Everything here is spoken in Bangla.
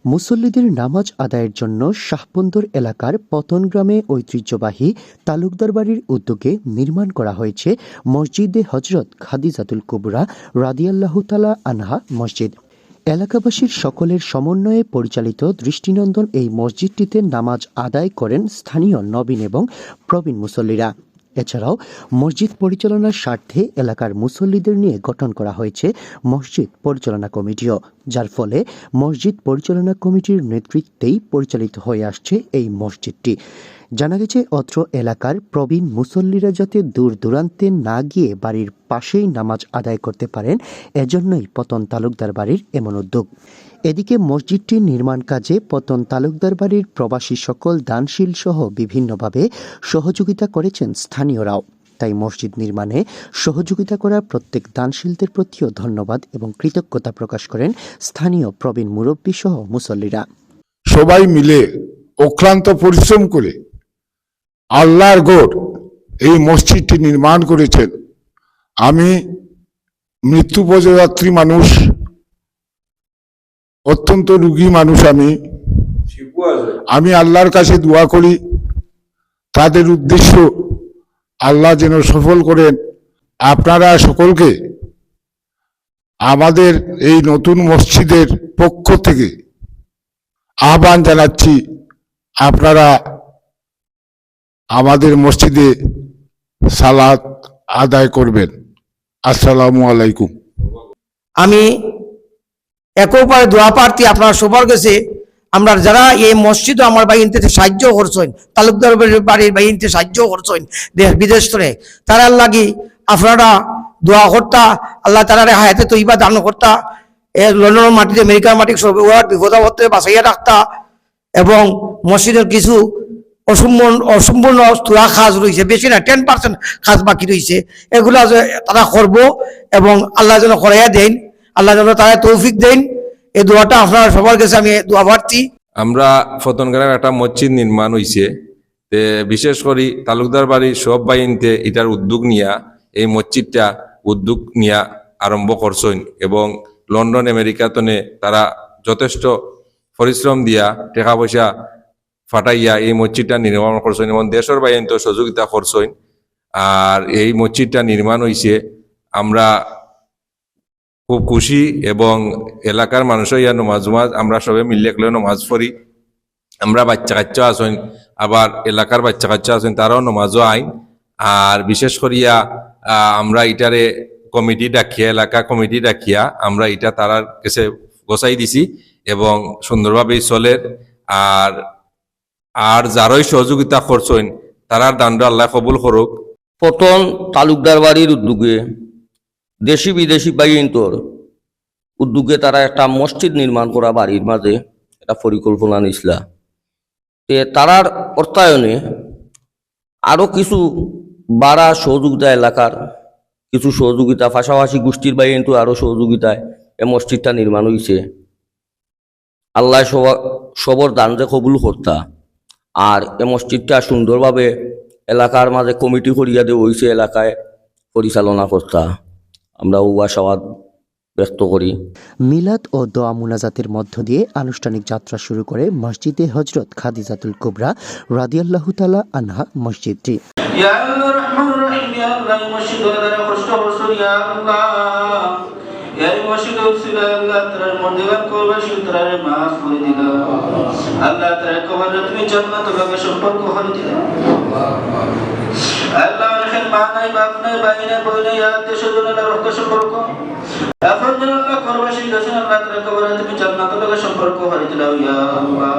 মুসল্লিদের নামাজ আদায়ের জন্য শাহবন্দর এলাকার পতন গ্রামে ঐতিহ্যবাহী তালুকদার বাড়ির উদ্যোগে নির্মাণ করা হয়েছে মসজিদে হজরত খাদিজাতুল কুবরা রাদিয়াল্লাহু তাআলা আনহা মসজিদ। এলাকাবাসীর সকলের সমন্বয়ে পরিচালিত দৃষ্টিনন্দন এই মসজিদটিতে নামাজ আদায় করেন স্থানীয় নবীন এবং প্রবীণ মুসল্লিরা। এছাড়াও মসজিদ পরিচালনার স্বার্থে এলাকার মুসল্লিদের নিয়ে গঠন করা হয়েছে মসজিদ পরিচালনা কমিটিও, যার ফলে মসজিদ পরিচালনা কমিটির নেতৃত্বেই পরিচালিত হয়ে আসছে এই মসজিদটি। জানা গেছে অত্র এলাকার প্রবীণ মুসল্লিরা যাতে দূর দূরান্তে না গিয়ে বাড়ির পাশেই নামাজ আদায় করতে পারেন, এজন্যই পতন তালুকদার বাড়ির এমন উদ্যোগ। এদিকে মসজিদটির নির্মাণ কাজে পতন তালুকদার বাড়ির প্রবাসী সকল দানশীল সহ বিভিন্নভাবে সহযোগিতা করেছেন স্থানীয়রাও। তাই মসজিদ নির্মাণে সহযোগিতা করা প্রত্যেক দানশীলদের প্রতিও ধন্যবাদ এবং কৃতজ্ঞতা প্রকাশ করেন স্থানীয় প্রবীণ মুরব্বী সহ মুসল্লিরা। সবাই মিলে অক্লান্ত পরিশ্রম করে আল্লাহর গড় এই মসজিদটি নির্মাণ করেছেন। আমি মৃত্যু পথযাত্রী মানুষ, অত্যন্ত রোগী মানুষ। আমি আল্লাহর কাছে দোয়া করি তাদের উদ্দেশ্য আল্লাহ যেন সফল করেন। আপনারা সকলকে আমাদের এই নতুন মসজিদের পক্ষ থেকে আহ্বান জানাচ্ছি, আপনারা আমাদের মসজিদে সালাত আদায় করবেন। আসসালামু আলাইকুম। আমি একবার দোয়া প্রার্থী আপনারা সবার কাছে, আমরা যারা এই মসজিদ আমার বাহিনীতে সাহায্য করছেন, তালুকদার বাড়ির বাহিনীতে সাহায্য করছেন দেশ বিদেশ করে, তারার লাগি আপনারা দোয়া করতা, আল্লাহ তারারে হায়াতে তৈবা দান করতা, লন্ডনের মাটিতে আমেরিকার মাটি বিপদাবদ বাঁচাইয়া রাখতা, এবং মসজিদের কিছু অসম্পূর্ণ তুলা কাজ রয়েছে, বেশি না 10% কাজ বাকি রয়েছে, এগুলা তারা করব এবং আল্লাহ যেন করাইয়া দেন, আল্লাহ যেন তারা তৌফিক দেন। এই দোয়াটা আপনারা সবার কাছে আমি দোয়া প্রার্থী। আমরা ফতনগ্রামে একটা মসজিদ নির্মাণ হয়েছে, বিশেষ করে তালুকদার বাড়ির সব বাহিনীতে এটার উদ্যোগ নিয়া এই মসজিদটা উদ্যোগ নিয়া আরম্ভ করছেন এবং লন্ডন আমেরিকাতনে তারা যথেষ্ট পরিশ্রম দিয়া টাকা পয়সা ফাটাইয়া এই মসজিদটা নির্মাণ করছেন এবং দেশের বাহিনীতে সহযোগিতা করছেন। আর এই মসজিদটা নির্মাণ হয়েছে, আমরা খুব খুশি এবং এলাকার মানুষও ইয়া নমাজ আমরা সবাই মিলে নমাজ পড়ি। আমরা বাচ্চা কাচ্চা আছেন, আবার এলাকার বাচ্চা কাচ্চা আছেন, তারাও নমাজও আইন। আর বিশেষ করিয়া আমরা এটারে কমিটি ডাকিয়া, এলাকা কমিটি ডাকিয়া আমরা এটা তারার কাছে গোছাই দিছি এবং সুন্দরভাবেই চলে। আর যারাই সহযোগিতা করছেন তারার দান্ড আল্লাহ কবুল করুক। পতন তালুকদার বাড়ির উদ্যোগে দেশি বিদেশি বাহিনীর উদ্যোগে তারা একটা মসজিদ নির্মাণ করা বাড়ির মাঝে একটা পরিকল্পনা নিছিল। তারার অর্থায়নে আরো কিছু বাড়া সহযোগিতা, এলাকার কিছু সহযোগিতা, পাশাপাশি গোষ্ঠীর বাহিনী আরো সহযোগিতায় এই মসজিদটা নির্মাণ হয়েছে। আল্লাহ সবর দান যে কবুল করতা, আর এই মসজিদটা সুন্দরভাবে এলাকার মাঝে কমিটি করিয়া দিয়ে হয়েছে, এলাকায় পরিচালনা করতা। আমরা আশাবাদ ব্যক্ত করি। মিলাদ ও দোয়া মুনাজাতের মধ্য দিয়ে আনুষ্ঠানিক যাত্রা শুরু করে মসজিদে হজরত খাদিজাতুল কুবরা রাদিয়াল্লাহু তাআলা আনহা মসজিদটি। ইয়া আল্লাহ রহমান রহিম, ইয়া আল্লাহ মসজিদ দ্বারা কষ্ট করছো, ইয়া আল্লাহ এই মসজিদ উসিলা আল্লাহ তাআলার মর্যাদা করবে, সুতরাং মাফ করে দিলা আল্লাহ তাআলা, কবরে তুমি জান্নাতের লগে সম্পর্ক করে দিলা আল্লাহ। এখন মা নাই, বাপ নাই, ভাই নাই, বোন নাই, আত্মীয় স্বজনের রক্ত সম্পর্ক এখন যেন আল্লাহ করবে, সেই আল্লাহ তাআলা কবরে তুমি জান্নাতের লগে সম্পর্ক করে দিলা ইয়া আল্লাহ।